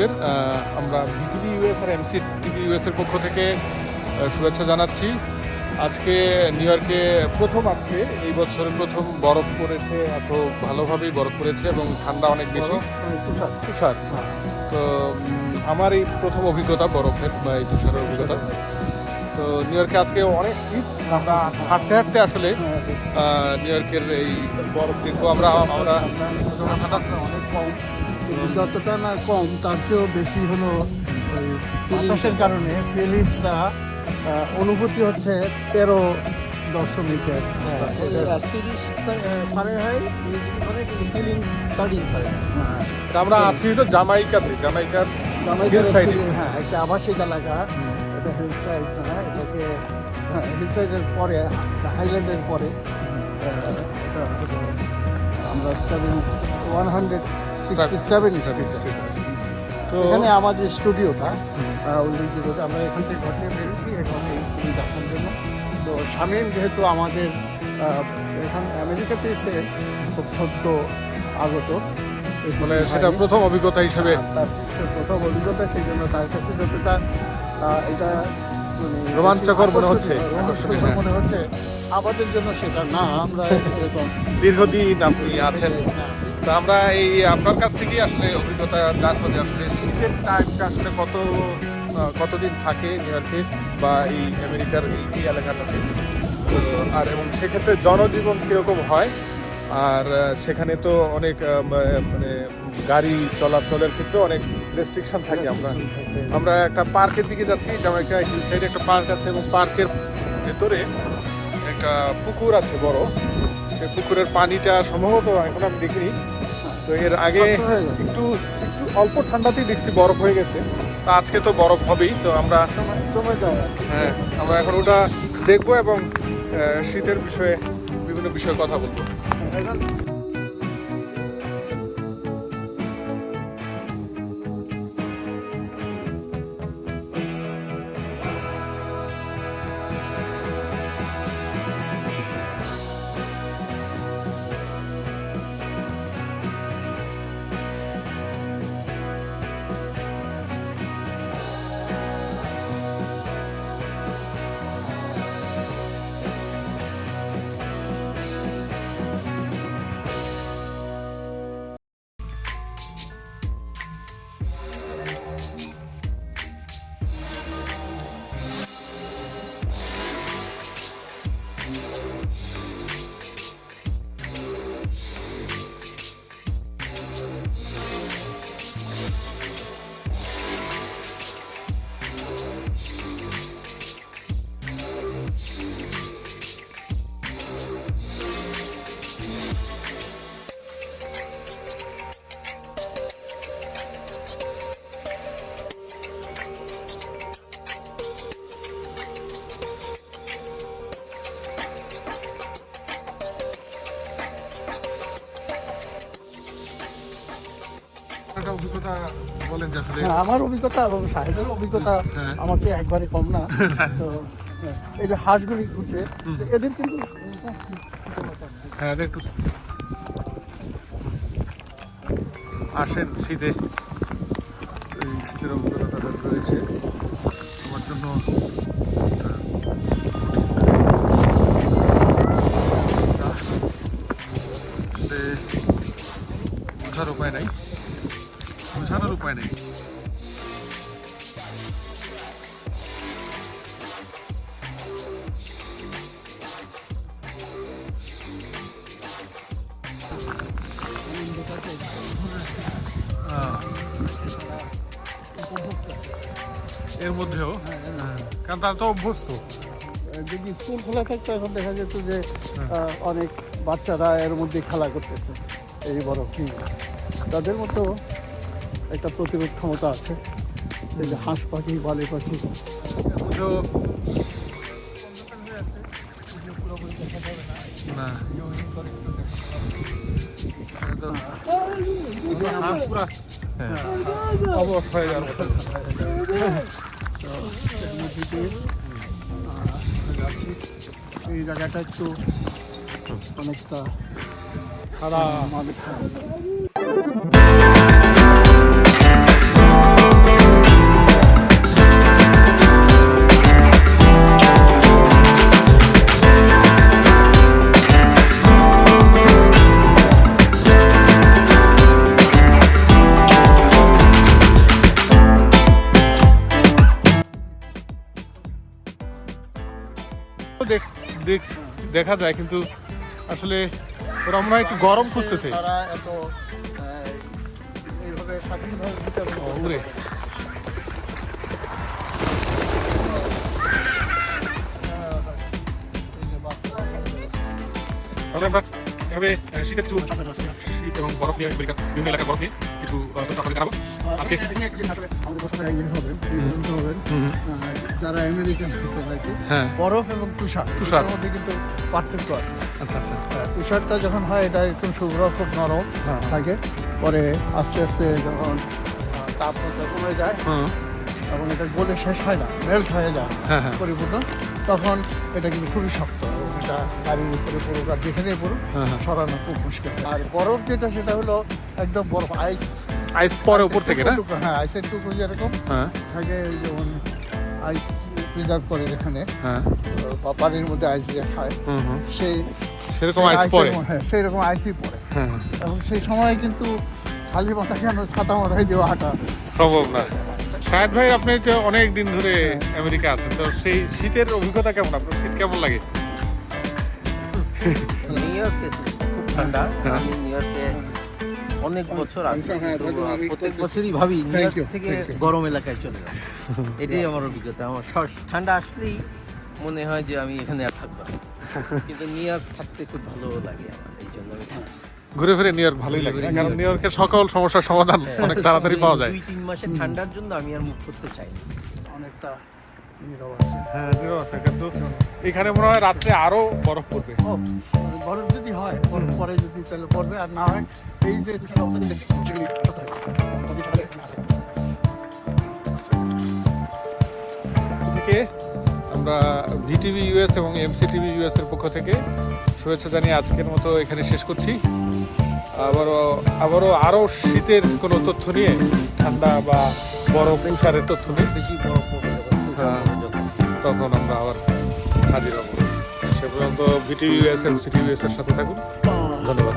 আপনাদের। আমরা BTV US আর MC TV US এর পক্ষ থেকে শুভেচ্ছা জানাচ্ছি। আজকে নিউ ইয়র্কে আজকে এই বছরের প্রথম বরফ পড়েছে, এত ভালোভাবেই বরফ পড়েছে এবং ঠান্ডা অনেক বেশি, তুষার। তো আমার এই প্রথম অভিজ্ঞতা বরফের বা এই তুষারের অভিজ্ঞতা। তো নিউ ইয়র্কে আজকে অনেক শীত, আমরা হাঁটতে হাঁটতে আসলে নিউ ইয়র্কের এই বরফ দেখবো। আমরা অনেক কম, যতটা না কম তার চেয়েও বেশি হলো ওই বাতাসের কারণে ফিলিংসটা অনুভূতি হচ্ছে 13.1 ফারেনহাইট, ফিলিং 13 ফারেনহাইট। আমরা আছি তো জামাইকার হ্যাঁ, একটা আবাসিক এলাকা, এটা হিল সাইড না, এটাকে হিল সাইডের পরে হাইল্যান্ডের পরে আমরা 167 স্ট্রিট। তো এখানে আমাদের স্টুডিওটা উল্লেখযোগ্য, আমরা এখান থেকে ঘর থেকে বেরিয়েছি এখন এই দেখার জন্য। তো শামীম যেহেতু আমাদের এখান আমেরিকাতে এসে খুব সদ্য আগত, মানে সেটা প্রথম অভিজ্ঞতা হিসেবে, তার প্রথম অভিজ্ঞতা, সেই জন্য তার কাছে যতটা এটা মানে রোমাঞ্চকর মনে হচ্ছে, আমাদের জন্য সেটা না। আমরা এরকম দীর্ঘদিন আপনি আছেন, তো আমরা এই আপনার কাছ থেকেই আসলে অভিজ্ঞতা জানবো যে আসলে শীতের টাইমটা আসলে কতদিন থাকে নিউ ইয়র্কে বা এই আমেরিকার এই এলাকাটাতে, তো আর এবং সেক্ষেত্রে জনজীবন কীরকম হয়। আর সেখানে তো অনেক মানে গাড়ি চলাচলের ক্ষেত্রে অনেক রেস্ট্রিকশন থাকে। আমরা একটা পার্কের দিকে যাচ্ছি, জামাইকা হিল সাইডে একটা পার্ক আছে এবং পার্কের ভেতরে একটা পুকুর আছে বড়। সেই পুকুরের পানিটা সম্ভবত এখন আমি দেখিনি, তো এর আগে একটু অল্প ঠান্ডাতেই দেখছি বরফ হয়ে গেছে। তো আজকে তো বরফ হবেই, তো আমরা এখন ওটা দেখবো এবং শীতের বিষয়ে বিভিন্ন বিষয়ে কথা বলবো। আমার অভিজ্ঞতা এবং সাহেবের অভিজ্ঞতা আমার চেয়ে একবারে কম না। তো এই যে হাঁসগুলি ঘুরছে, এদের কিন্তু একটু আসেন শীতে, এই শীতের অভিজ্ঞতা তাদের রয়েছে। আমার জন্য আসলে বোঝানোর উপায় নেই। এর মধ্যেও কারণ তারা তো অভ্যস্ত। যদি স্কুল খোলা থাকতো এখন দেখা যেত যে অনেক বাচ্চারা এর মধ্যে খেলা করতেছে। এই বরফ নিয়ে তাদের মতো একটা প্রতিরোধ ক্ষমতা আছে। এই যে হাঁস পাখি, বালি পাখি, এই জায়গাটা একটু অনেকটা খারাপ। দেখা যায়, কিন্তু আসলে ওরা মনে হয় একটু গরম খুঁজতেছে। তারা এত এইভাবে স্বাধীনভাবে বিচার উড়ে তাহলে আমরা এভাবে শীতের চুল, শীত এবং বরফ নিয়ে বিভিন্ন এলাকায় বরফ নিয়ে কিছু তথ্য আপনাদের জানাবো আজকে। যারা আমেরিকান হ্যাঁ, বরফ এবং তুষার তুষার। এর মধ্যে কিন্তু পার্থক্য আছে। আচ্ছা আচ্ছা। তুষারটা যখন হয় এটা একদম শুভ্র, খুব নরম হ্যাঁ। থাকে, পরে আস্তে আস্তে যখন তাপমাত্রা কমে যায় হুম, এবং এটা গলে শেষ হয় না, মেল্ট হয়ে যায় হ্যাঁ হ্যাঁ পরিপূর্ণ, তখন এটা কিন্তু খুবই শক্ত এবং এটা গাড়ির উপরে পড়ুক আর যেখানে পড়ুক হ্যাঁ, হ্যাঁ। সরানো খুব মুশকিল। আর বরফ যেটা সেটা হলো একদম বরফ, আইস আইস পরে উপর থেকে না? টুকরো, হ্যাঁ আইসের টুকরো যেরকম হ্যাঁ থাকে, এই যেমন আইস প্রিজার্ভ করে যেখানে হ্যাঁ, বা পানির মধ্যে আইস দিয়ে খায়, হুম হুম, সেই সেরকম আইস পরে। হ্যাঁ সেই রকম আইসই পড়ে। হ্যাঁ, এবং সেই সময় কিন্তু খালি মাথা কেন ছাতা মাথায় দিয়ে হাঁটা সম্ভব না। শাহেদ ভাই, আপনি তো অনেক দিন ধরে আমেরিকা আছেন, তো সেই শীতের অভিজ্ঞতা কেমন? আপনার শীত কেমন লাগে? নিউ ইয়র্কে খুব ঠান্ডা। হ্যাঁ। আমি নিউ ইয়র্কে অনেক বছর আগে, হ্যাঁ, কিন্তু দাদু, আমি প্রত্যেক করতেছি। বছরই ভাবি নিউ Thank ইয়র্ক you, থেকে thank you. গরম এলাকায় চলে যাব। এটাই আমার অভিজ্ঞতা। আমার ঠান্ডা আসলেই মনে হয় যে আমি এখানে আর থাকবো না। কিন্তু নিউ ইয়র্ক থাকতে খুব ভালো লাগে আমার, এই জন্য আমি থাকি। ঘুরে ফিরে নিউ ইয়র্ক ভালোই লাগে, কারণ নিউ ইয়র্কের সকল সমস্যার সমাধান অনেক তাড়াতাড়ি পাওয়া যায়। 2-3 মাসের ঠান্ডার জন্য আমি আর মুখ করতে চাই না। অনেকটা নীরব আছে। হ্যাঁ, নীরব আছে, কিন্তু এখানে মনে হয় রাত্রে আরো বরফ পড়বে। ও, বরফ যদি হয়, বরফ পরে যদি তাহলে পড়বে, আর না হয় এই যে তুষার অবস্থা দেখি সেগুলি কোথায়? নদী ঢালে না। থেকে আমরা ভিটিভি ইউএস এবং এমসিটিভি ইউএস এর পক্ষ থেকে শুভেচ্ছা জানিয়ে আজকের মতো এখানে শেষ করছি। আবারও আরো শীতের কোনো তথ্য নিয়ে, ঠান্ডা বা বরফ তুষারের তথ্য নিয়ে বেশি বরফ পড়বে যখন, তুষার হ্যাঁ। পড়বে যখন। তখন আমরা আবার হাজির হব। সে পর্যন্ত ভিটিভি ইউএস এমসিটিভি ইউএস এর সাথে থাকুন। ধন্যবাদ।